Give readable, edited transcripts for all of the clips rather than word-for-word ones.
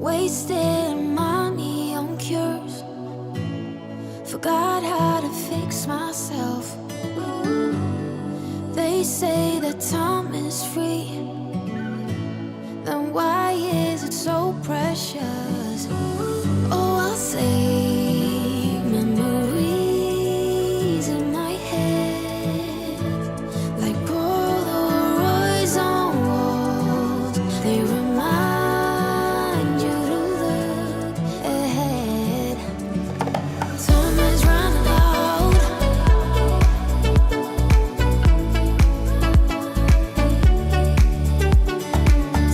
Wasted money on cures. Forgot how to fix myself. They say that time is free. Then why is it so precious? Oh, I'll say memories in my head, like Polaroids on walls. They remind you to look ahead. Time is running out.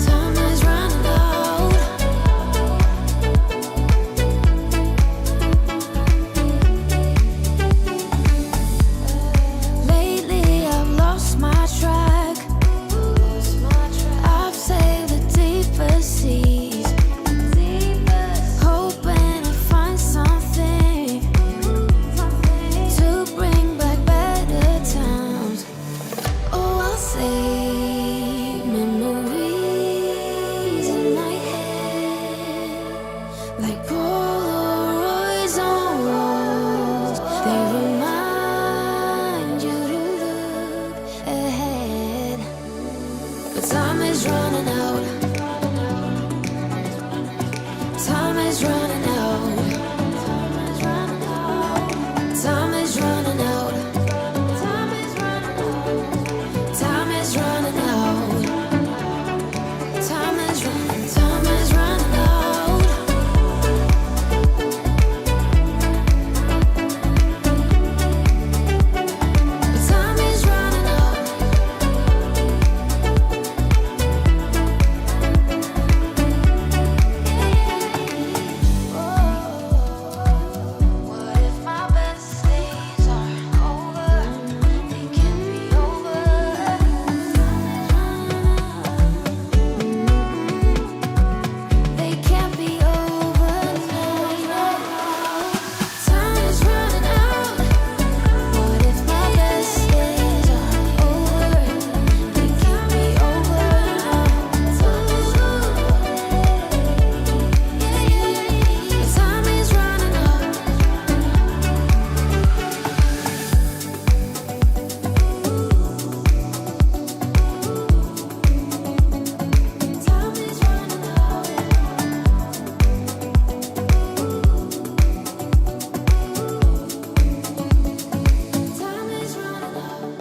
Time is running out. Lately I've lost my track. I've sailed the deeper seas, hoping to find something to bring back better times. Oh, I'll say memories in my head, like Polaroids on walls. They remind you to look ahead. But time is running out. Time is running out. Time is running out. Time is running out. Time is running out. Time is running. Time is running out. But time is running out. What if my best days are over? They can't be over. They can't be over now. Time is running out. What if my best days are over? They can't be over now. Time is running out. Time is running out. Time is running out.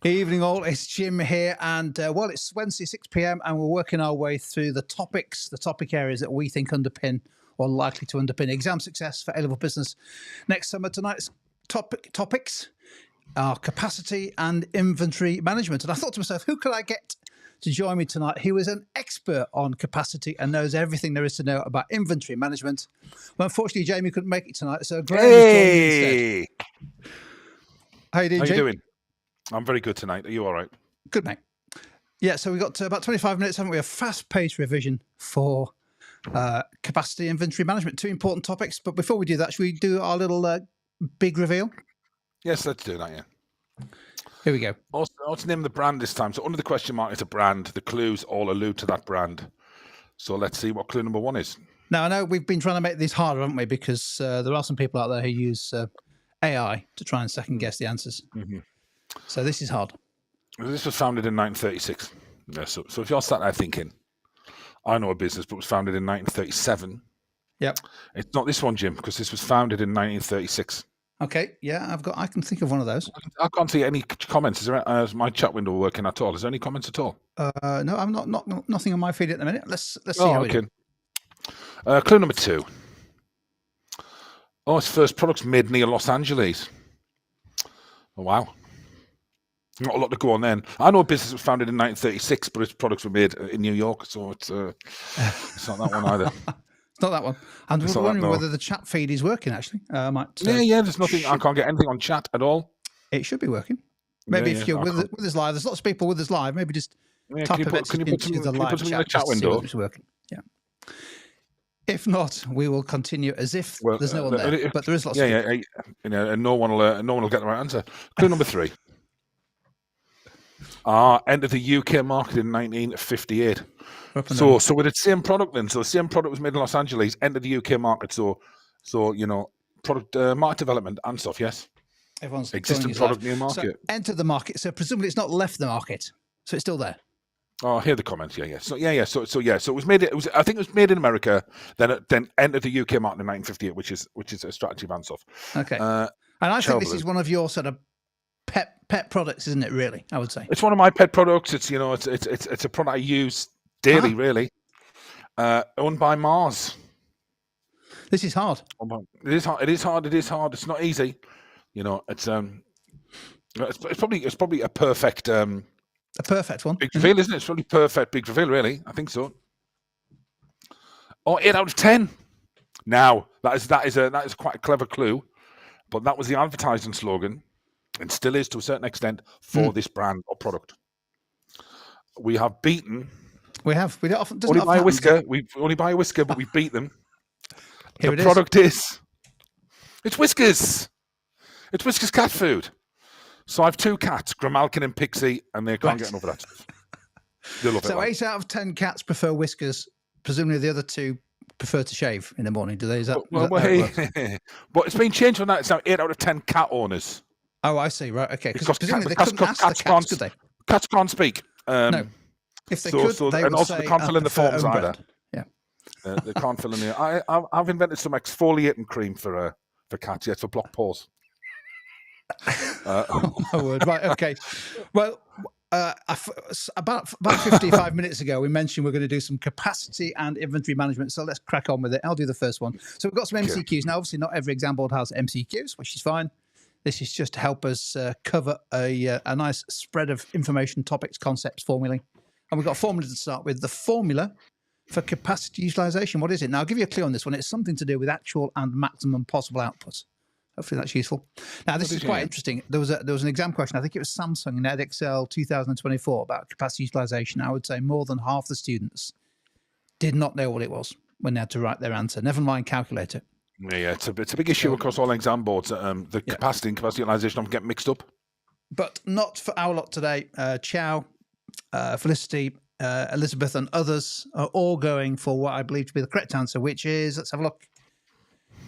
Evening all, it's Jim here, and well, it's Wednesday 6 p.m. and we're working our way through the topic areas that we think underpin or likely to underpin exam success for A-level business next summer. Tonight's topics are capacity and inventory management, and I thought to myself, who could I get to join me tonight? He was an expert on capacity and knows everything there is to know about inventory management. Well, unfortunately, Jamie couldn't make it tonight, so Graham is joining me instead. Hey, How you doing, how you Jamie? doing? I'm very good tonight. Are you all right? Good, mate. Yeah, so we've got about 25 minutes, haven't we? A fast-paced revision for capacity inventory management. Two important topics. But before we do that, should we do our little big reveal? Yes, let's do that. Yeah. Here we go. Also, let's name the brand this time. So under the question mark is a brand. The clues all allude to that brand. So let's see what clue number one is. Now, I know we've been trying to make this harder, haven't we? Because there are some people out there who use AI to try and second-guess the answers. Mhm. So this is hard. This was founded in 1936. Yeah, so if you're sat there thinking, I know a business, but it was founded in 1937. Yep. It's not this one, Jim, because this was founded in 1936. Okay. Yeah, I can think of one of those. I can't see any comments. Is there? Is my chat window working at all? Is there any comments at all? No, I'm not nothing on my feed at the minute. Let's see Oh, how we okay. do. Clue number two. Oh, its first products made near Los Angeles. Oh, wow. Not a lot to go on then. I know a business was founded in 1936, but its products were made in New York, so it's not that one either. It's not that one. I'm It's just not that, wondering no. whether the chat feed is working, actually. I might. Yeah, there's nothing. I can't get anything on chat at all. It should be working. Maybe Yeah, if yeah, you're I with us live, there's lots of people with us live. Maybe just Yeah, type can you a put, bit can you put into some, the can you live put some in chat, the chat just to see window? whether it's working. Yeah. If not, we will continue as if Well, there's no one there. But there is lots of people. and no one will get the right answer. Clue number three. Entered the UK market in 1958. Up and So running. with the same product then. So the same product was made in Los Angeles, entered the UK market. So product market development and stuff. Yes, Everyone's existing enjoying his product, life. new So market. entered the market. So presumably it's not left the market. So it's still there. Oh, I hear the comments. Yeah. So it was made. I think it was made in America. Then entered the UK market in 1958, which is a strategy of Ansoff. Okay. And I think this Terrible. is one of your sort of pet products, isn't it? Really, I would say. It's one of my pet products. It's it's a product I use daily, really. Owned by Mars. This is hard. It is hard. It is hard. It is hard. It's not easy. It's probably a perfect A perfect one. big reveal, isn't it? It's probably perfect big reveal, really. I think so. 8 out of 10. Now that is quite a clever clue, but that was the advertising slogan, and still is to a certain extent for this brand or product. We have beaten. We have. We don't often. Only buy a whisker. We only buy a whisker, but we beat them. Here The product is. It's Whiskers. It's Whiskers cat food. So I have 2 cats, Grimalkin and Pixie, and they can't get enough of that stuff. They love it. So 8 out of 10 cats prefer whiskers. Presumably the other 2 prefer to shave in the morning. Do they? Is that, but it's been changed from that. It's now 8 out of 10 cat owners. Oh, I see. Right. Okay. Because presumably they couldn't ask the cats, could they? Cats can't speak. No. If they could, they and would also say, they can't fill in the forms either. Yeah. They can't fill in the. I've invented some exfoliating cream for cats. Yes, for block paws. Oh my word. Right. Okay. Well, about 55 minutes ago, we mentioned we're going to do some capacity and inventory management. So let's crack on with it. I'll do the first one. So we've got some MCQs. Now, obviously, not every exam board has MCQs, which is fine. This is just to help us cover a nice spread of information, topics, concepts, formulae. And we've got a formula to start with. The formula for capacity utilization. What is it? Now, I'll give you a clue on this one. It's something to do with actual and maximum possible output. Hopefully that's useful. Now, this is quite interesting. There was an exam question. I think it was Samsung in EdXL 2024 about capacity utilization. I would say more than half the students did not know what it was when they had to write their answer. Never mind calculate it. Yeah, it's a big issue across all exam boards. The capacity and capacity utilization often get mixed up. But not for our lot today. Chow, Felicity, Elizabeth, and others are all going for what I believe to be the correct answer, which is, let's have a look.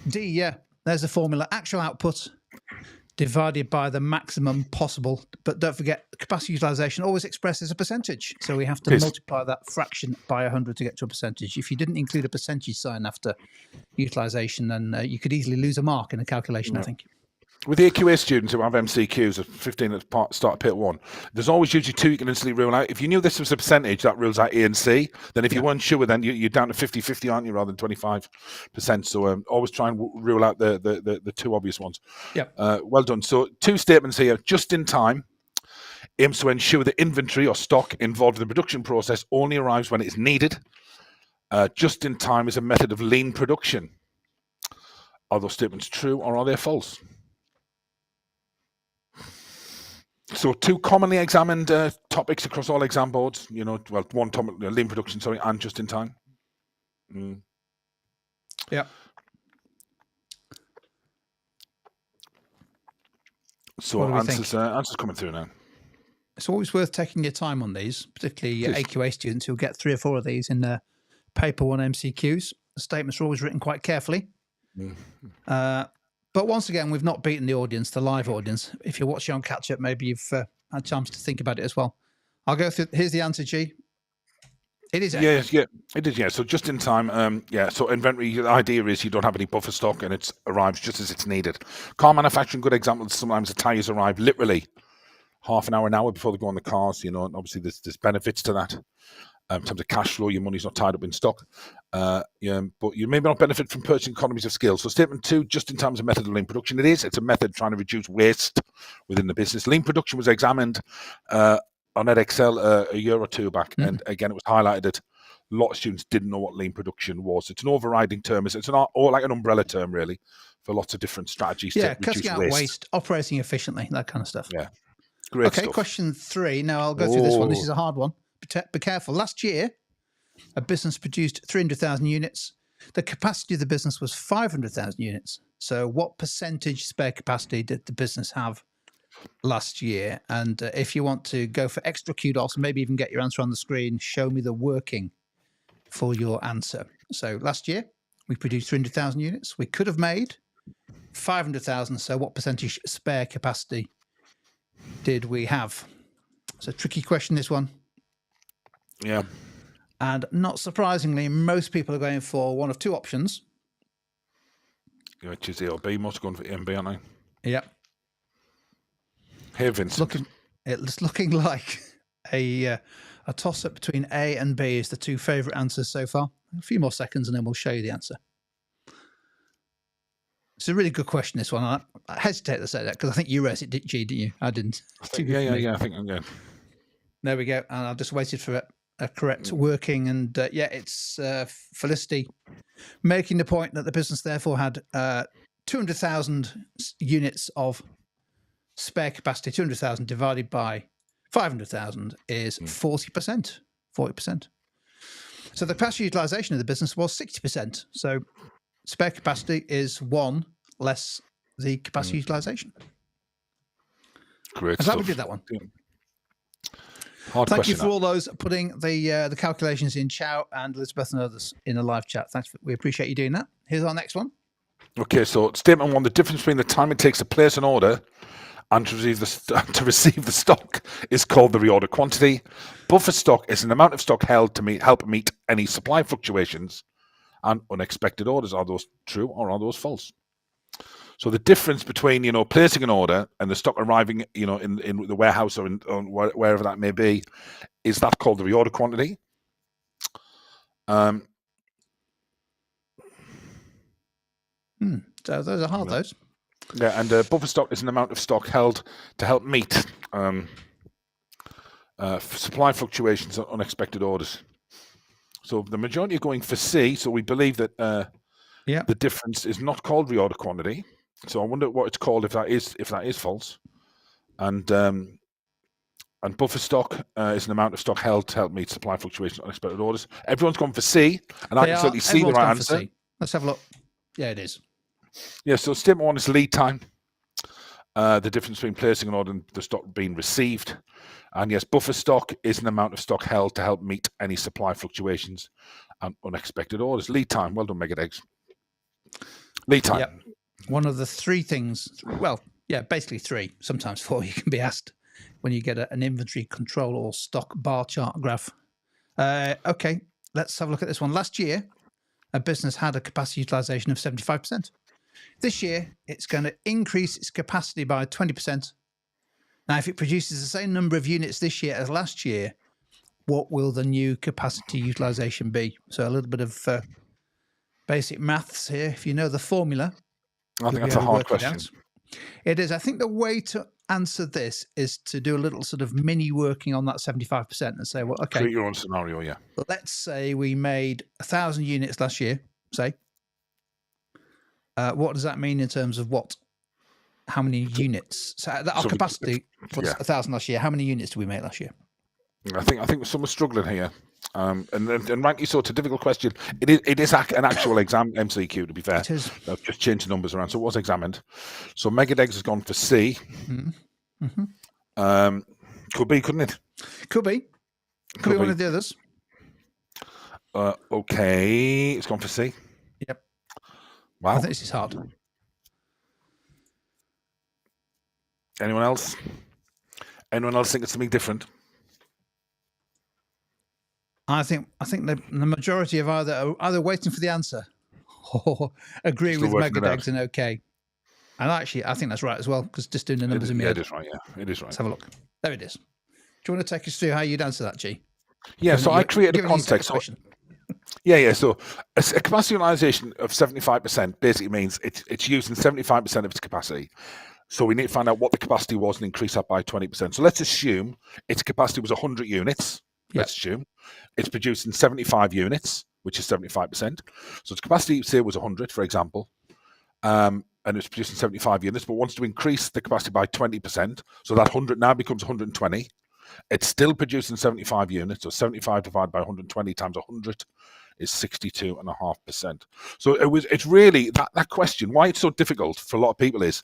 D, yeah. There's the formula. Actual output divided by the maximum possible. But don't forget, capacity utilization always expressed as a percentage. So we have to multiply that fraction by 100 to get to a percentage. If you didn't include a percentage sign after utilization, then you could easily lose a mark in a calculation, I think. With the AQA students who have MCQs of 15 at the start of Pit 1, there's always usually 2 you can instantly rule out. If you knew this was a percentage, that rules out A and C. Then if you weren't sure, then you're down to 50-50, aren't you, rather than 25%. So always try and rule out the 2 obvious ones. Yeah. Well done. So 2 statements here. Just in time aims to ensure the inventory or stock involved in the production process only arrives when it's needed. Just in time is a method of lean production. Are those statements true or are they false? So 2 commonly examined topics across all exam boards, one topic, lean production, and just in time. Yeah. So answers coming through now. It's always worth taking your time on these, particularly AQA students who'll get 3 or 4 of these in their paper 1 MCQs. The statements are always written quite carefully. But once again, we've not beaten the audience, the live audience. If you're watching on catch-up, maybe you've had a chance to think about it as well. I'll go through. Here's the answer, G. It is. Yeah, it is. Yeah, so just in time. So inventory. The idea is you don't have any buffer stock, and it arrives just as it's needed. Car manufacturing, good example. Sometimes the tires arrive literally half an hour before they go on the cars. And obviously there's benefits to that. In terms of cash flow, your money's not tied up in stock. But you may not benefit from purchasing economies of scale. So statement 2, just in time is a method of lean production. It's a method trying to reduce waste within the business. Lean production was examined on EdXL a year or 2 back. And again, it was highlighted that a lot of students didn't know what lean production was. It's an overriding term. It's like an umbrella term, really, for lots of different strategies to reduce cutting out waste, operating efficiently, that kind of stuff. Yeah, great stuff. Question 3. Now, I'll go through this one. This is a hard one. Be careful. Last year, a business produced 300,000 units. The capacity of the business was 500,000 units. So what percentage spare capacity did the business have last year. And if you want to go for extra kudos, maybe even get your answer on the screen, show me the working for your answer. So last year, we produced 300,000 units. We could have made 500,000. So what percentage spare capacity did we have? It's a tricky question, this one. Yeah. And not surprisingly, most people are going for one of two options. Which is A or B. Most going for A and B, aren't they? Yep. Hey, Vincent. It's looking like a toss-up between A and B is the two favourite answers so far. A few more seconds and then we'll show you the answer. It's a really good question, this one. I hesitate to say that because I think you raised it, G, didn't you? I didn't. I think, yeah. I think I'm good. There we go. And I've just waited for a correct working. And it's Felicity making the point that the business therefore had 200,000 units of spare capacity. 200,000 divided by 500,000 is 40%. 40%. So the capacity utilization of the business was 60%. So spare capacity is one less the capacity utilization. Great I'm stuff. glad we did that one. Yeah. Hard Thank you question, for all those putting the calculations in, Chow and Elizabeth and others in the live chat. Thanks. We appreciate you doing that. Here's our next one. Okay, so statement one: the difference between the time it takes to place an order and to receive the stock is called the reorder quantity. Buffer stock is an amount of stock held to help meet any supply fluctuations and unexpected orders. Are those true or are those false? So the difference between placing an order and the stock arriving in the warehouse or wherever that may be, is that called the reorder quantity? So those are hard, those. Yeah, and buffer stock is an amount of stock held to help meet supply fluctuations and unexpected orders. So the majority are going for C. So we believe that the difference is not called reorder quantity. So I wonder what it's called if that is false. And buffer stock is an amount of stock held to help meet supply fluctuations and unexpected orders. Everyone's gone for C, and I can certainly see the right answer. Let's have a look. Yeah, it is. Yeah, so statement one is lead time. The difference between placing an order and the stock being received. And yes, buffer stock is an amount of stock held to help meet any supply fluctuations and unexpected orders. Lead time. Well done, Mega Eggs. Lead time. Yep. One of the three things, basically three, sometimes four, you can be asked when you get an inventory control or stock bar chart graph. Okay, let's have a look at this one. Last year, a business had a capacity utilization of 75%. This year, it's going to increase its capacity by 20%. Now, if it produces the same number of units this year as last year, what will the new capacity utilization be? So a little bit of basic maths here. If you know the formula, I think that's a hard question. It is. I think the way to answer this is to do a little sort of mini working on that 75% and say, well, okay. Create your own scenario, yeah. Let's say we made 1,000 units last year, say. What does that mean in terms of what? How many units? So our capacity was 1,000 last year. How many units did we make last year? I think someone's struggling here. And rightly so, it's a difficult question. It is an actual exam MCQ, to be fair. It is. I've just changed the numbers around, so it was examined. So Megadex has gone for C. Mm-hmm. Could be, couldn't it? Could be. Could be one of the others. Okay, it's gone for C. Yep. Wow. I think this is hard. Anyone else? Anyone else think it's something different? I think the majority of either waiting for the answer or agree with Megadex and okay. And actually, I think that's right as well, because just doing the numbers in my head. It is right, yeah. It is right. Let's have a look. There it is. Do you want to take us through how you'd answer that, G? Yeah, so I created a context. So a capacity utilization of 75% basically means it's using 75% of its capacity. So we need to find out what the capacity was and increase that by 20%. So let's assume its capacity was 100 units. Let's assume it's producing 75 units, which is 75%. So its capacity, say, was 100, for example, and it's producing 75 units, but wants to increase the capacity by 20%. So that 100 now becomes 120. It's still producing 75 units, so 75 divided by 120 times 100 is 62.5%. So it's really that question, why it's so difficult for a lot of people is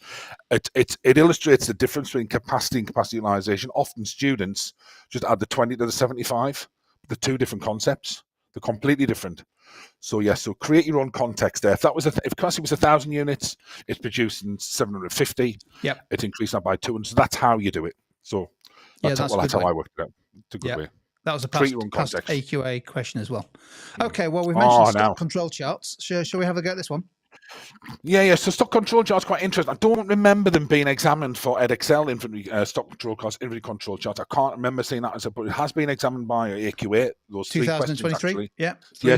it illustrates the difference between capacity and capacity utilization. Often students just add the 20 to the 75. The two different concepts. They're completely different. So yes, so create your own context there. If that was if capacity was 1,000 units, it's producing 750. Yep. It's increased that by 200. So that's how you do it. So that's how I worked it out. It's a good way. That was a Create your own past context. AQA question as well. Okay, well, we've mentioned stock now. control charts. Shall we have a go at this one? Yeah. So stock control charts quite interesting. I don't remember them being examined for EdXL infantry stock control charts, infantry control charts. I can't remember seeing that but it has been examined by AQA. Those 3 questions 2023. actually. Yeah,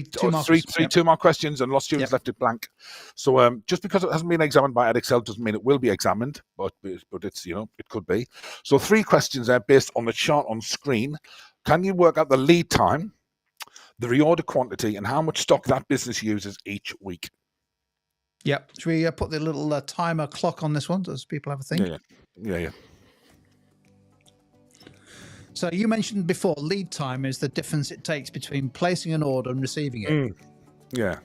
2 mark questions, and lost students left it blank. So just because it hasn't been examined by EdXL doesn't mean it will be examined, but it's it could be. So 3 questions there based on the chart on screen. Can you work out the lead time, the reorder quantity, and how much stock that business uses each week? Yep. Should we put the little timer clock on this one so people have a think? Yeah. So you mentioned before, lead time is the difference it takes between placing an order and receiving it. Yeah.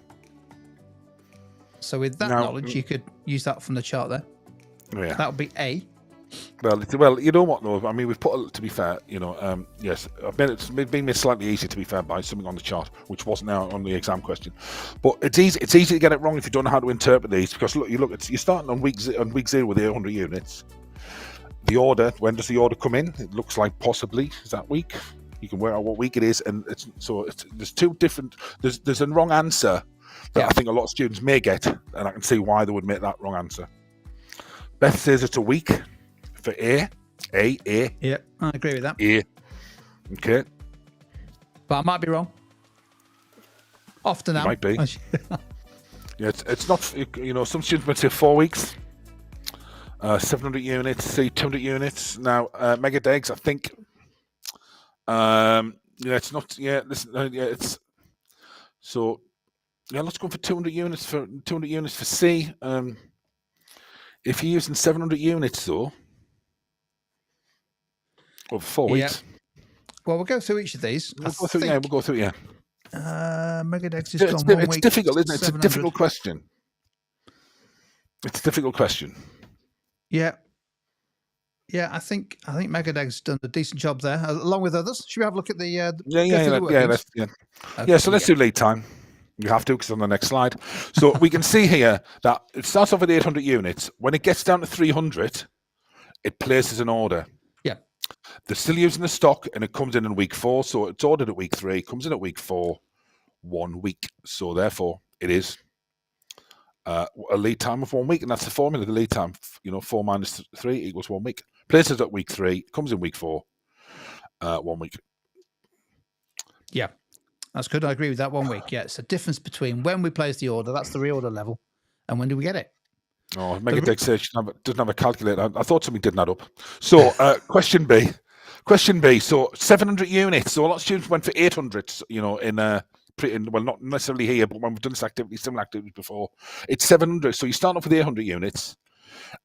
So with that knowledge, you could use that from the chart there. Yeah. That would be A. Well, you know what, though? I mean, we've put, to be fair, yes, it's been made slightly easier, to be fair, by something on the chart, which wasn't now on the exam question. But it's easy to get it wrong if you don't know how to interpret these, because you're starting on week 0 with 800 units. The order, when does the order come in? It looks like possibly is that week. You can work out what week it is, and there's 2 different. There's a wrong answer that I think a lot of students may get, and I can see why they would make that wrong answer. Beth says it's a week. For A. Yeah, I agree with that. A. Okay. But I might be wrong. Often might be. Yeah, it's not, some students might say 4 weeks. 700 units, say 200 units. Now, Megadegs, I think, it's not, it's, so, let's go for 200 units for C. If you're using 700 units, though, over 4 weeks. Well, we'll go through each of these. We'll go through. Megadex is it's gone 1 week. Difficult, isn't it? It's a difficult question. It's a difficult question. Yeah. Yeah, I think Megadeg's done a decent job there, along with others. Should we have a look at the So let's do lead time. You have to, because on the next slide. So we can see here that it starts off with 800 units. When it gets down to 300, it places an order. Yeah. They're still using the stock, and it comes in week 4. So it's ordered at week 3, comes in at week 4, 1 week. So therefore, it is a lead time of 1 week, and that's the formula. The lead time, 4 minus 3 equals 1 week. Places at week 3, comes in week 4, 1 week. Yeah, that's good. I agree with that. 1 week. Yeah, it's a difference between when we place the order, that's the reorder level, and when do we get it? Oh, Megadex says she doesn't have a calculator. I thought somebody did that up. So, question B. So, 700 units. So, a lot of students went for 800, well, not necessarily here, but when we've done similar activities before, it's 700. So, you start off with 800 units,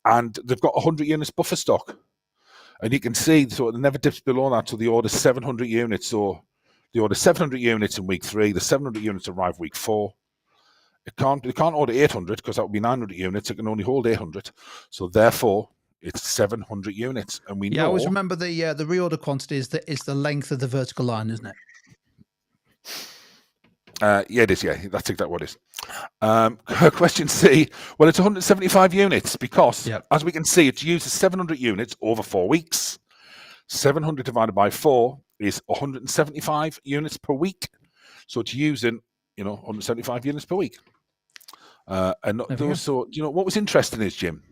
and they've got 100 units buffer stock. And you can see, so it never dips below that, so the order 700 units. So, the order 700 units in week 3, the 700 units arrive week 4. It can't order 800 because that would be 900 units. It can only hold 800. So therefore, it's 700 units. And we know. I always remember the reorder quantity is the length of the vertical line, isn't it? Yeah, it is. Yeah, that's exactly what it is. Question C. Well, it's 175 units because, as we can see, it uses 700 units over 4 weeks. 700 divided by 4 is 175 units per week. So it's using 175 units per week. And those, so what was interesting is, Jim,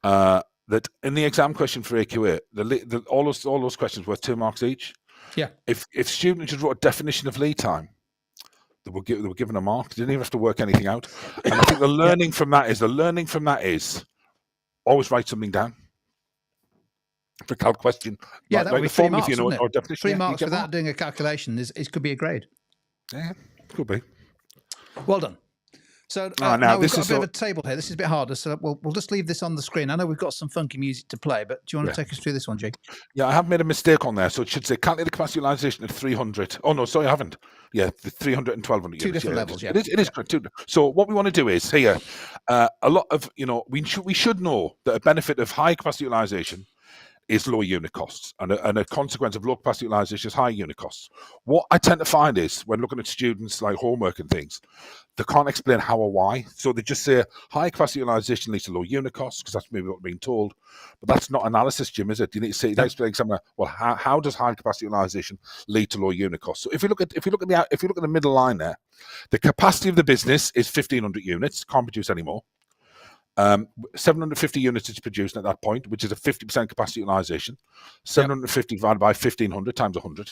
that in the exam question for AQA, all those questions were 2 marks each. Yeah. If students just wrote a definition of lead time, they were given a mark. They didn't even have to work anything out. And I think the learning from that is always write something down. For calc question. Yeah, that would be 3 marks, wouldn't it? Or definition. 3 marks without doing a calculation is could be a grade. Yeah, could be. Well done. So now now we've this got is a bit of a table here. This is a bit harder, so we'll just leave this on the screen. I know we've got some funky music to play, but do you want to take us through this one, Jake? Yeah, I have made a mistake on there. So it should say calculate the capacity utilization at 300. Oh, no, sorry, I haven't. Yeah, the 300 and 1200 Two units. different Yeah, levels, yeah. It is correct. So what we want to do is here, a lot of, we should know that a benefit of high capacity utilization is low unit costs, and a consequence of low capacity utilization is high unit costs. What I tend to find is when looking at students like homework and things, they can't explain how or why. So they just say high capacity utilization leads to low unit costs because that's maybe what they're being told. But that's not analysis, Jim, is it? You need to say, explain somewhere. Well, how does high capacity utilization lead to low unit costs? So if you look at the middle line there, the capacity of the business is 1,500 units. Can't produce anymore. 750 units is produced at that point, which is a 50% capacity utilization. 750 divided by 1,500 times 100.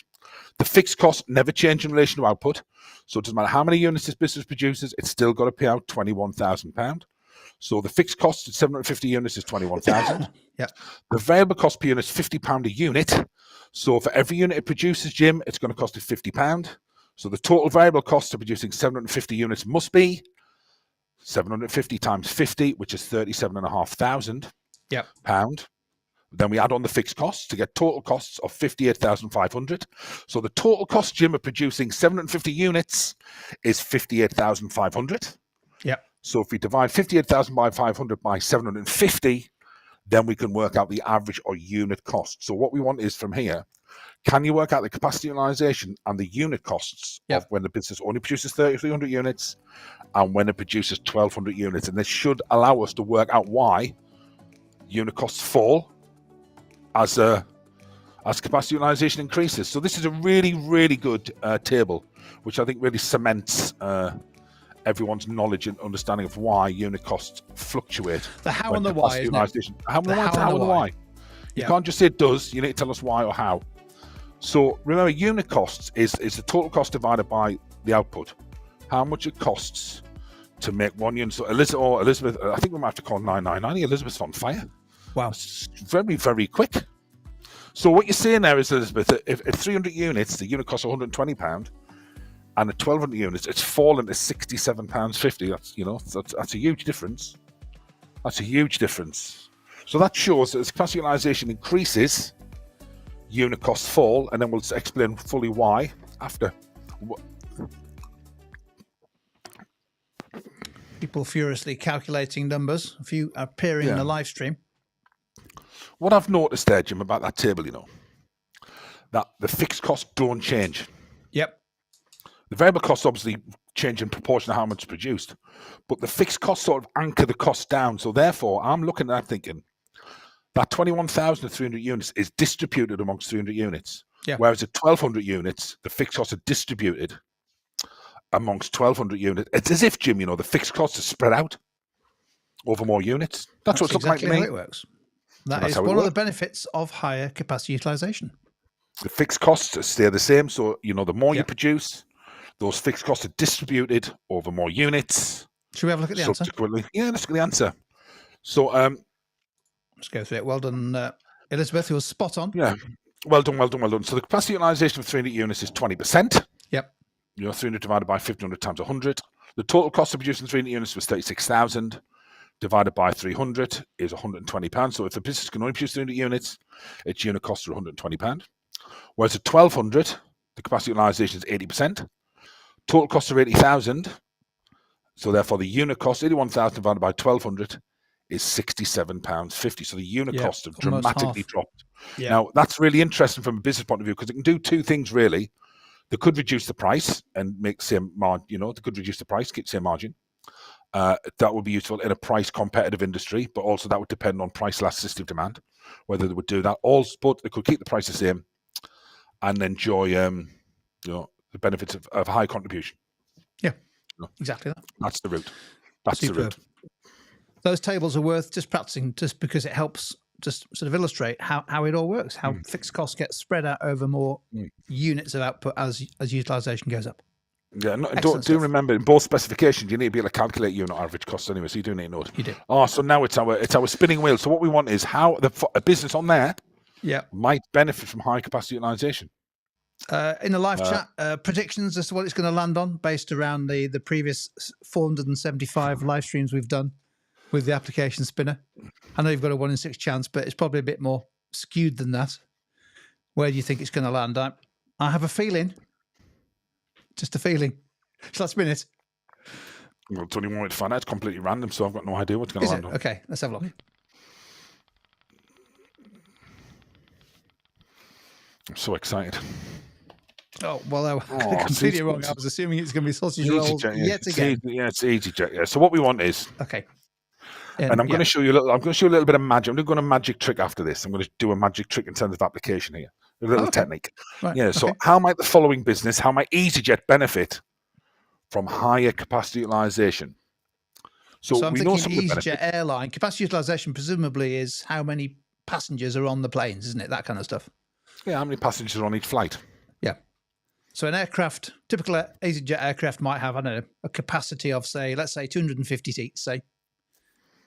The fixed costs never change in relation to output. So it doesn't matter how many units this business produces, it's still got to pay out £21,000. So the fixed cost at 750 units is 21,000. Yep. The variable cost per unit is £50 a unit. So for every unit it produces, Jim, it's going to cost it £50. So the total variable cost of producing 750 units must be 750 times 50, which is £37,500. Yep. Then we add on the fixed costs to get total costs of 58,500. So the total cost, Jim, of producing 750 units is 58,500. Yep. So if we divide 58,500 by 750, then we can work out the average or unit cost. So what we want is from here, can you work out the capacity utilization and the unit costs of when the business only produces 300 units and when it produces 1,200 units? And this should allow us to work out why unit costs fall as capacity utilization increases. So this is a really, really good table, which I think really cements everyone's knowledge and understanding of why unit costs fluctuate. The how and the why, isn't it? How and the why. You can't just say it does. You need to tell us why or how. So remember, unit costs is the total cost divided by the output. How much it costs to make one unit. So Elizabeth, I think we might have to call 999. Elizabeth's on fire. Wow. It's very, very quick. So what you're saying there is, Elizabeth, that if at 300 units, the unit costs £120, and at 1,200 units, it's fallen to £67.50. That's a huge difference. That's a huge difference. So that shows that as capacity utilization increases, unit costs fall, and then we'll explain fully why after. People furiously calculating numbers. A few appearing in the live stream. What I've noticed there, Jim, about that table, that the fixed costs don't change. Yep. The variable costs obviously change in proportion to how much is produced, but the fixed costs sort of anchor the cost down. So therefore, I'm looking at that thinking that 21,300 units is distributed amongst 300 units. Yeah. Whereas at 1,200 units, the fixed costs are distributed amongst 1,200 units. It's as if, Jim, the fixed costs are spread out over more units. That's what it's exactly looking like to me. How it works. That is one of the benefits of higher capacity utilization. The fixed costs stay the same. So, the more you produce, those fixed costs are distributed over more units. Should we have a look at the answer? Yeah, let's look at the answer. So, let's go through it. Well done, Elizabeth, who was spot on. Yeah, well done. So the capacity utilization of 300 units is 20%. Yep. 300 divided by 1,500 times 100. The total cost of producing 300 units was 36,000. Divided by 300 is £120. So if the business can only produce 300 units, its unit costs are £120. Whereas at 1,200, the capacity utilization is 80%. Total costs are 80,000. So therefore, the unit cost, 81,000 divided by 1,200, is £67.50. So the unit costs have dramatically dropped. Yeah. Now, that's really interesting from a business point of view because it can do two things, really. They could reduce the price and make the same margin. They could reduce the price, keep the same margin. That would be useful in a price competitive industry, but also that would depend on price elasticity of demand, whether they would do that. But they could keep the price the same and enjoy, the benefits of high contribution. Yeah, exactly that. That's the route. That's the route. Those tables are worth just practicing, just because it helps just sort of illustrate how it all works, how fixed costs get spread out over more units of output as utilization goes up. Yeah, do remember in both specifications you need to be able to calculate unit average costs anyway, so you do need to know it. You do. Oh, so now it's our spinning wheel. So what we want is how a business on there might benefit from high capacity utilization. In the live chat, predictions as to what it's going to land on based around the previous 475 live streams we've done with the application spinner. I know you've got a 1 in 6 chance, but it's probably a bit more skewed than that. Where do you think it's going to land? I have a feeling, just a feeling. Shall I spin it? Well, it's only one way to find out. It's completely random, so I've got no idea what's going to land on. Okay, let's have a look. I'm so excited. Oh, well, I got completely wrong. I was assuming it's going to be sausage rolls yet again. It's EasyJet. Yeah. So what we want is, okay, and I'm going to show you a little. I'm going to show you a little bit of magic. I'm going to go on a magic trick after this. I'm going to do a magic trick in terms of application here. A little technique. Right. Yeah. So how might the following business, how might EasyJet benefit from higher capacity utilization? So I'm thinking EasyJet airline capacity utilization presumably is how many passengers are on the planes, isn't it? That kind of stuff. Yeah. How many passengers are on each flight? Yeah. So an aircraft, typical EasyJet aircraft might have, I don't know, a capacity of, say, let's say 250 seats, say.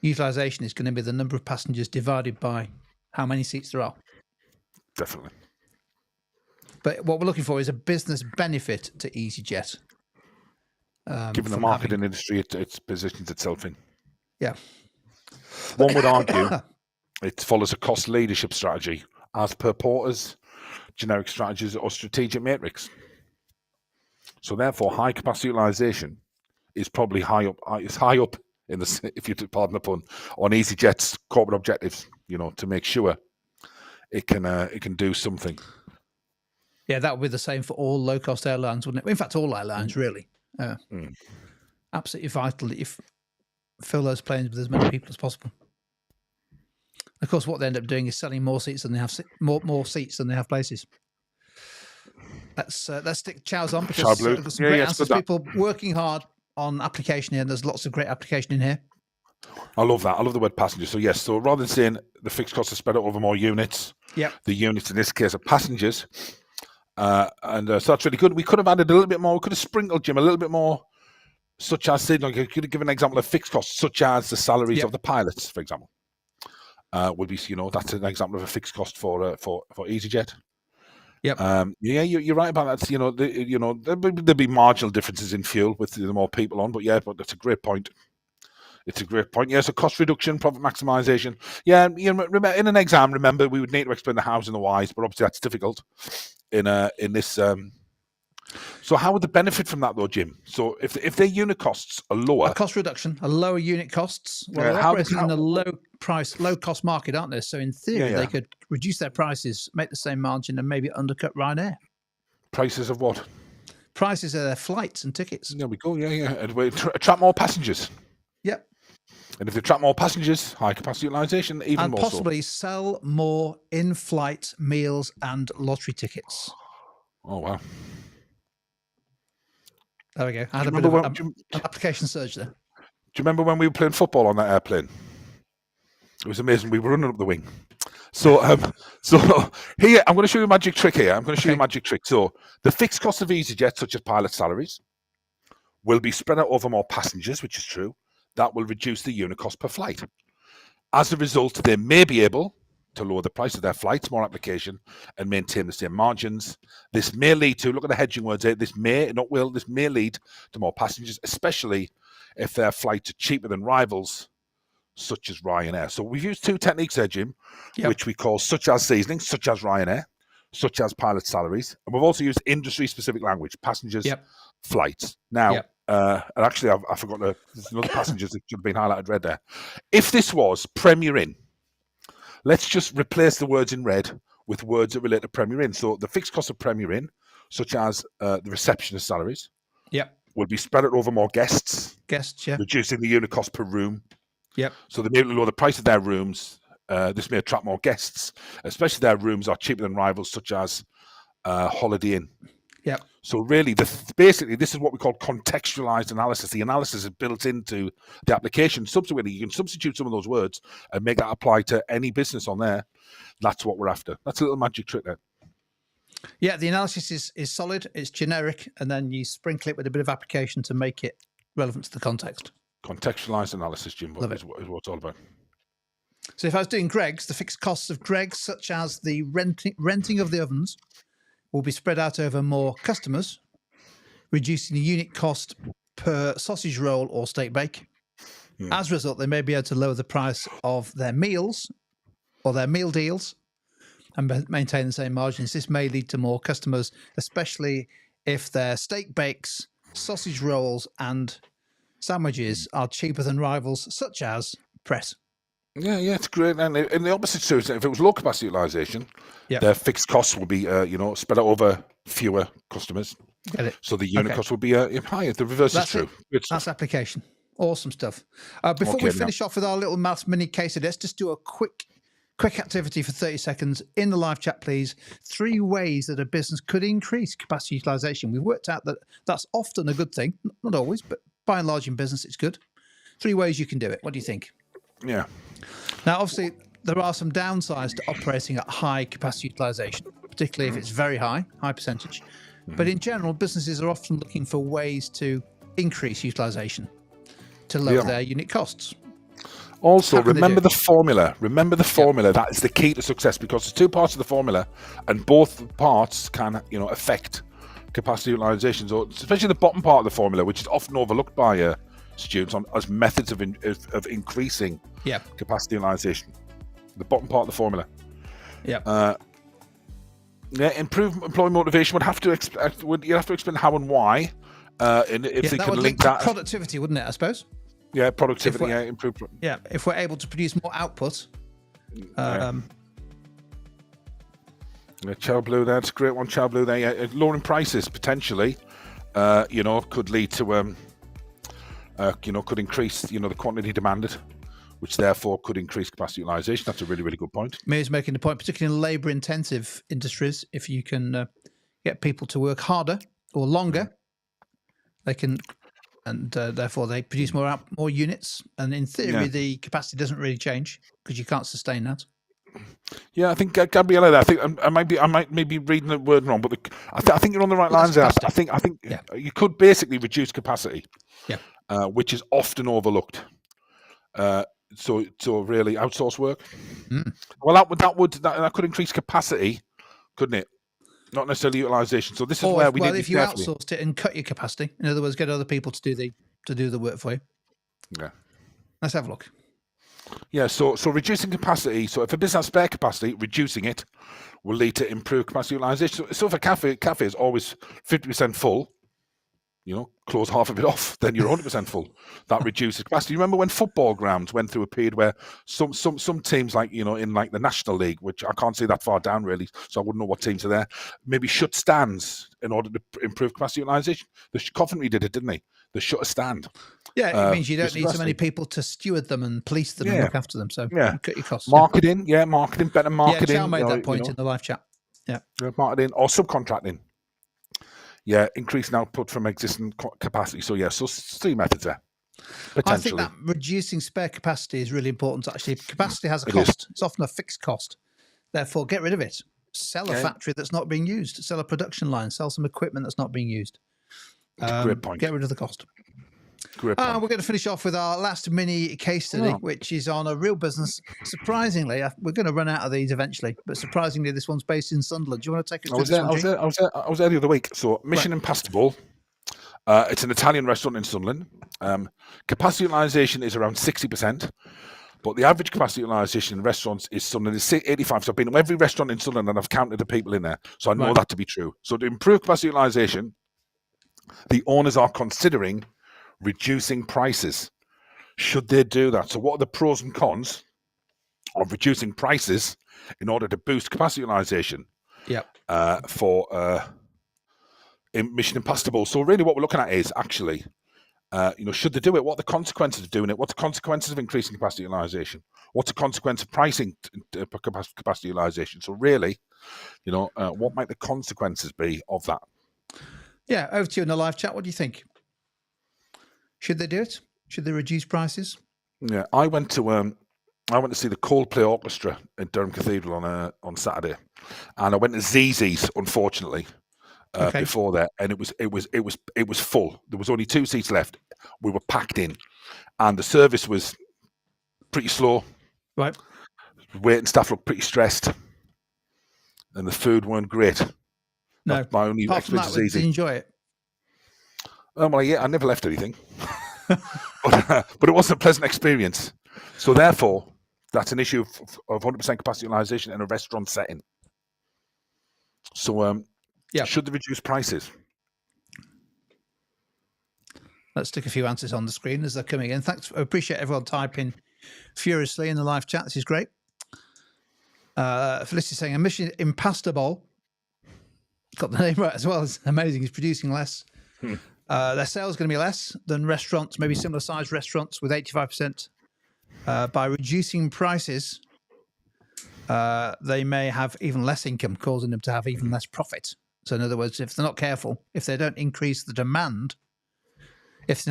Utilization is going to be the number of passengers divided by how many seats there are. Definitely. But what we're looking for is a business benefit to EasyJet. Given the market and industry it positions itself in. Yeah. One would argue it follows a cost leadership strategy as per Porter's generic strategies or strategic matrix. So therefore, high capacity utilization is probably high up in the, if you pardon the pun, on EasyJet's corporate objectives. To make sure it can do something. Yeah, that would be the same for all low cost airlines, wouldn't it? In fact, all airlines really. Absolutely vital that you fill those planes with as many people as possible. Of course, what they end up doing is selling more seats than they have more seats than they have places. Let's stick chows on because there's some great answers. People working hard on application here, and there's lots of great application in here. I love that. I love the word passenger. So yes, so rather than saying the fixed costs are spread out over more units, the units in this case are passengers, and so that's really good. We could have added a little bit more. We could have sprinkled, Jim, a little bit more, such as saying, like, you could have given an example of fixed costs, such as the salaries of the pilots, for example. Would be, that's an example of a fixed cost for EasyJet. Yep. You're right about that. There'd be marginal differences in fuel with the more people on, but that's a great point. It's a great point. Yeah, so cost reduction, profit maximization. Yeah, remember in an exam, remember we would need to explain the hows and the whys, but obviously that's difficult in this. So how would they benefit from that though, Jim? So if their unit costs are lower, a cost reduction, a lower unit costs. Well, they're operating in a low cost market, aren't they? So in theory, they could reduce their prices, make the same margin, and maybe undercut Ryanair. Prices of what? Prices of their flights and tickets. There we go. Yeah. And we attract more passengers. Yep. And if they attract more passengers, high capacity utilization, even more. And possibly sell more in-flight meals and lottery tickets. Oh wow. There we go. I had a bit of an application surge there. Do you remember when we were playing football on that airplane? It was amazing. We were running up the wing. So here, I'm going to show you a magic trick here. I'm going to show you a magic trick. So the fixed cost of EasyJet, such as pilot salaries, will be spread out over more passengers, which is true. That will reduce the unit cost per flight. As a result, they may be able to lower the price of their flights, more application, and maintain the same margins. This may lead to, look at the hedging words here, this may lead to more passengers, especially if their flights are cheaper than rivals, such as Ryanair. So we've used two techniques there, Jim, which we call such as seasoning, such as Ryanair, such as pilot salaries. And we've also used industry-specific language, passengers, flights. Now, and actually, I forgot there's another passengers that should have been highlighted red there. If this was Premier Inn, let's just replace the words in red with words that relate to Premier Inn. So the fixed cost of Premier Inn, such as the receptionist salaries, will be spread out over more guests. Reducing the unit cost per room. So they may lower the price of their rooms. This may attract more guests, especially if their rooms are cheaper than rivals, such as Holiday Inn. So really, basically, this is what we call contextualized analysis. The analysis is built into the application. Subsequently, you can substitute some of those words and make that apply to any business on there. That's what we're after. That's a little magic trick there. Yeah, the analysis is solid. It's generic, and then you sprinkle it with a bit of application to make it relevant to the context. Contextualized analysis, Jim, is what it's all about. So if I was doing Greg's, the fixed costs of Greg's, such as the renting of the ovens, will be spread out over more customers, reducing the unit cost per sausage roll or steak bake. As a result, they may be able to lower the price of their meals or their meal deals and maintain the same margins. This may lead to more customers, especially if their steak bakes, sausage rolls, and sandwiches are cheaper than rivals such as Press. Yeah, it's great. And in the opposite situation, if it was low capacity utilisation, Yeah. their fixed costs will be, spread out over fewer customers. Get it? So the unit Okay. cost will be higher. The reverse is true. Good stuff. That's application. Awesome stuff. Before Okay, we now- finish off with our little maths mini case study, let's just do a quick activity for 30 seconds in the live chat, please. 3 ways that a business could increase capacity utilization. We've worked out that that's often a good thing. Not always, but by and large in business, it's good. 3 ways you can do it. What do you think? Yeah. Now, obviously, there are some downsides to operating at high capacity utilization, particularly if it's very high percentage. But in general, businesses are often looking for ways to increase utilization to lower their unit costs. Also, How can they remember do the formula. Remember the formula. That is the key to success, because there's 2 parts of the formula, and both parts can, affect capacity utilization. So, especially the bottom part of the formula, which is often overlooked by students as methods of increasing capacity utilization. The bottom part of the formula. Improve employee motivation would have to you have to explain how and why, and if they that can would link to that. productivity, wouldn't it? I suppose. Yeah, productivity. Improve. Yeah, if we're able to produce more output. Chow Blue, that's a great one. Chow Blue, there. Yeah, lowering prices potentially, could lead to could increase the quantity demanded, which therefore could increase capacity utilization. That's a really, really good point. May's making the point, particularly in labour-intensive industries, if you can get people to work harder or longer, they can, and therefore they produce more units. And in theory, the capacity doesn't really change because you can't sustain that. Yeah, I think Gabriella, I think I might be reading the word wrong, but I think you're on the right lines there. I think you could basically reduce capacity, which is often overlooked. So really outsource work. Well, that could increase capacity, couldn't it? Not necessarily utilization. So this is where we need to be if you careful. outsourced it and cut your capacity, in other words, get other people to do the work for you. Yeah. Let's have a look. Yeah, so reducing capacity. So if a business has spare capacity, reducing it will lead to improved capacity utilization. So if a cafe is always 50% full, close half of it off, then you're 100% full. That reduces capacity. You remember when football grounds went through a period where some teams, like in like the National League, which I can't see that far down really, so I wouldn't know what teams are there, maybe shut stands in order to improve capacity utilization. Coventry did it, didn't they? They shut a stand. Yeah, it means you don't need so many people to steward them and police them and look after them. So you cut your costs. Marketing, better marketing. Yeah, Chow made that point in the live chat. Yeah, marketing or subcontracting. Yeah, increasing output from existing capacity. So so 3 methods there. I think that reducing spare capacity is really important. Actually, capacity has a cost. It's often a fixed cost. Therefore, get rid of it. Sell a factory that's not being used. Sell a production line. Sell some equipment that's not being used. Great point. Get rid of the cost. Great point. We're going to finish off with our last mini case study, which is on a real business. Surprisingly, we're going to run out of these eventually, but surprisingly, this one's based in Sunderland. Do you want to take us through this one? I was there the other week. So Mission Impossible. It's an Italian restaurant in Sunderland. Capacity utilization is around 60%, but the average capacity utilization in restaurants is Sunderland is 85%. So I've been to every restaurant in Sunderland and I've counted the people in there, so I know that to be true. So to improve capacity utilization, the owners are considering reducing prices. Should they do that? So what are the pros and cons of reducing prices in order to boost capacity utilization? For Mission Impossible. So really what we're looking at is actually, should they do it? What are the consequences of doing it? What's the consequences of increasing capacity utilization? What's the consequence of pricing capacity utilization? So really, what might the consequences be of that? Yeah, over to you in the live chat. What do you think? Should they do it? Should they reduce prices? Yeah, I went to see the Coldplay Orchestra in Durham Cathedral on Saturday, and I went to ZZ's unfortunately before that, and it was full. There was only 2 seats left. We were packed in, and the service was pretty slow. Right, waiting staff looked pretty stressed, and the food weren't great. No. My only Apart from experience that, is did you easy. enjoy it? Well, yeah, I never left anything, but it wasn't a pleasant experience. So therefore, that's an issue of 100% capacity utilization in a restaurant setting. So, should they reduce prices? Let's stick a few answers on the screen as they're coming in. Thanks. I appreciate everyone typing furiously in the live chat. This is great. Felicity saying a mission impasta bowl. Got the name right as well. It's amazing. He's producing less. Their sales going to be less than restaurants, maybe similar sized restaurants with 85%. By reducing prices, they may have even less income, causing them to have even less profit. So in other words, if they're not careful, if they don't increase the demand, if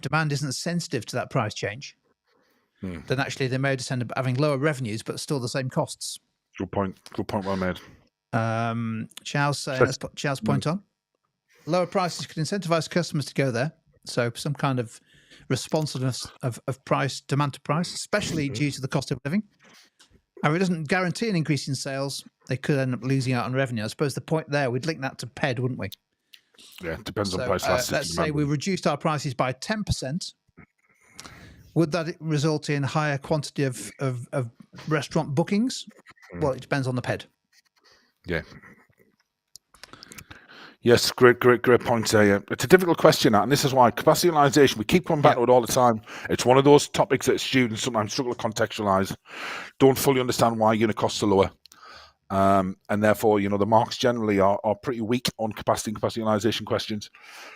demand isn't sensitive to that price change, then actually they may just end up having lower revenues, but still the same costs. Good point. Good point. Well made. Chow's saying, let's put Chow's point on. Lower prices could incentivize customers to go there. So some kind of responsiveness of price, demand to price, especially due to the cost of living. And it doesn't guarantee an increase in sales. They could end up losing out on revenue. I suppose the point there, we'd link that to PED, wouldn't we? Yeah, it depends on price elasticity. Let's say we reduced our prices by 10%. Would that result in higher quantity of restaurant bookings? Well, it depends on the PED. Yeah. Yes, great point there. It's a difficult question, and this is why capacity utilization, we keep coming back to it all the time. It's one of those topics that students sometimes struggle to contextualize, don't fully understand why unit costs are lower. And therefore, the marks generally are pretty weak on capacity utilization questions.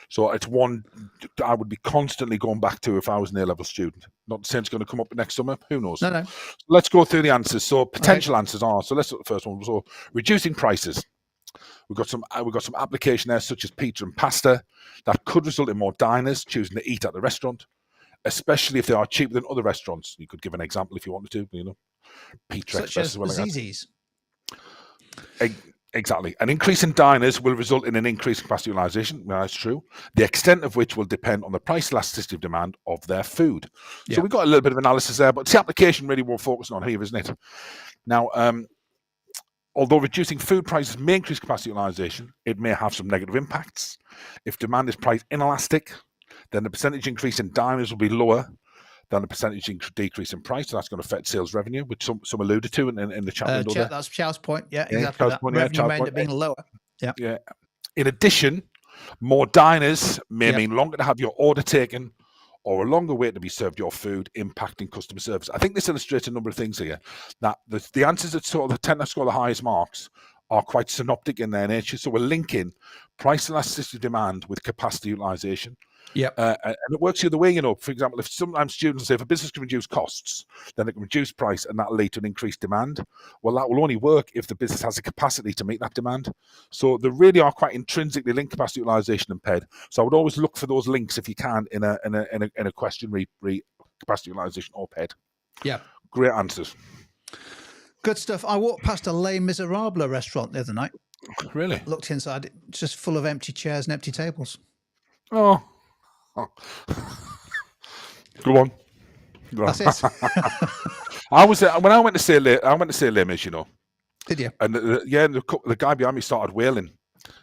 So it's one I would be constantly going back to if I was an A-level student. Not saying it's going to come up next summer. Who knows? No. Let's go through the answers. So potential answers are, so let's look at the first one. So reducing prices. We've got some application there, such as pizza and pasta, that could result in more diners choosing to eat at the restaurant, especially if they are cheaper than other restaurants. You could give an example if you wanted to, Pizza such Express as well like Zzz's. Exactly. An increase in diners will result in an increase in capacity utilization. That's true. The extent of which will depend on the price elasticity of demand of their food. So we've got a little bit of analysis there, but it's the application really we're focusing on here, isn't it? Now, although reducing food prices may increase capacity utilization, it may have some negative impacts. If demand is price inelastic, then the percentage increase in diners will be lower than the percentage decrease in price. So that's going to affect sales revenue, which some alluded to in the chat window there. That's Chow's point. Yeah, exactly. That. Revenue may end up being lower. Yeah. In addition, more diners may mean longer to have your order taken or a longer wait to be served your food, impacting customer service. I think this illustrates a number of things here. That the answers that tend to score the highest marks are quite synoptic in their nature. So we're linking price elasticity demand with capacity utilization. Yeah, and it works the other way. For example, if sometimes students say if a business can reduce costs, then it can reduce price, and that will lead to an increased demand. Well, that will only work if the business has the capacity to meet that demand. So they really are quite intrinsically linked, capacity utilization and PED. So I would always look for those links if you can in a question re capacity utilization or PED. Yeah, great answers. Good stuff. I walked past a Les Miserables restaurant the other night. Really? Looked inside, it's just full of empty chairs and empty tables. Oh. Go on. That's it. I was when I went to say Les Mis, Did you? And the guy behind me started wailing.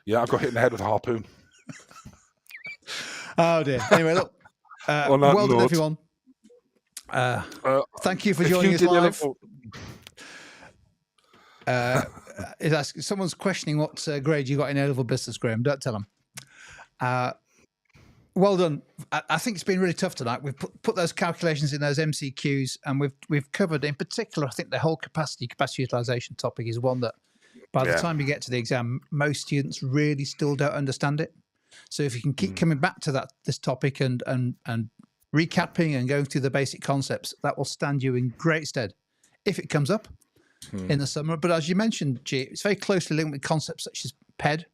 Yeah, I got hit in the head with a harpoon. Oh dear. Anyway, look. Well done, everyone. Thank you for joining us live. Someone's questioning what grade you got in A-level business, Graham. Don't tell them. Well done. I think it's been really tough tonight. We've put those calculations in those MCQs, and we've covered, in particular, I think the whole capacity utilization topic is one that by the time you get to the exam, most students really still don't understand it. So if you can keep coming back to this topic and recapping and going through the basic concepts, that will stand you in great stead if it comes up in the summer. But as you mentioned, G, it's very closely linked with concepts such as PED,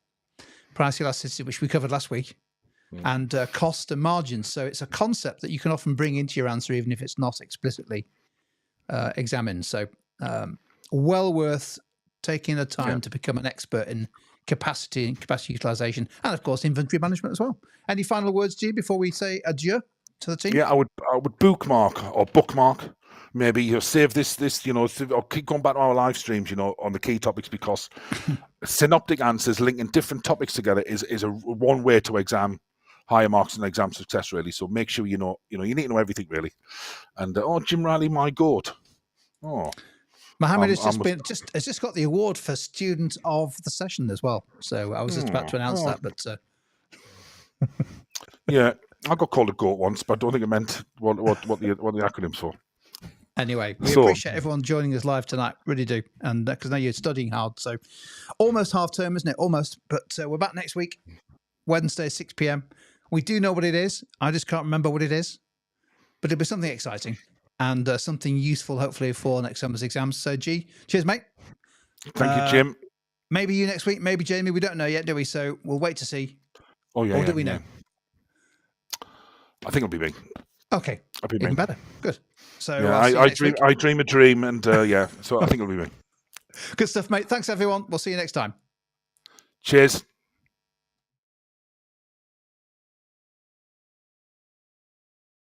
price elasticity, which we covered last week, and cost and margins. So it's a concept that you can often bring into your answer, even if it's not explicitly examined. So well worth taking the time to become an expert in capacity and capacity utilization, and of course inventory management as well. Any final words, G, before we say adieu to the team? Yeah, I would bookmark. Maybe save this, or keep going back to our live streams, on the key topics, because synoptic answers linking different topics together is one way to higher marks and exam success, really. So make sure you need to know everything, really. And Jim Riley, my goat. Oh, Mohammed has just got the award for student of the session as well. So I was just about to announce that, but yeah, I got called a goat once, but I don't think it meant what the acronym's for. Anyway, we appreciate everyone joining us live tonight. Really do. And because now you're studying hard. So almost half term, isn't it? Almost. But we're back next week, Wednesday, 6 p.m. We do know what it is. I just can't remember what it is. But it'll be something exciting and something useful, hopefully, for next summer's exams. So, G, cheers, mate. Thank you, Jim. Maybe you next week. Maybe Jamie. We don't know yet, do we? So we'll wait to see. Oh, yeah. Or do we know? I think it'll be me. Okay. Even better. Good. So yeah, I dream a dream, and yeah, so I think it'll be me. Good stuff, mate. Thanks, everyone. We'll see you next time. Cheers.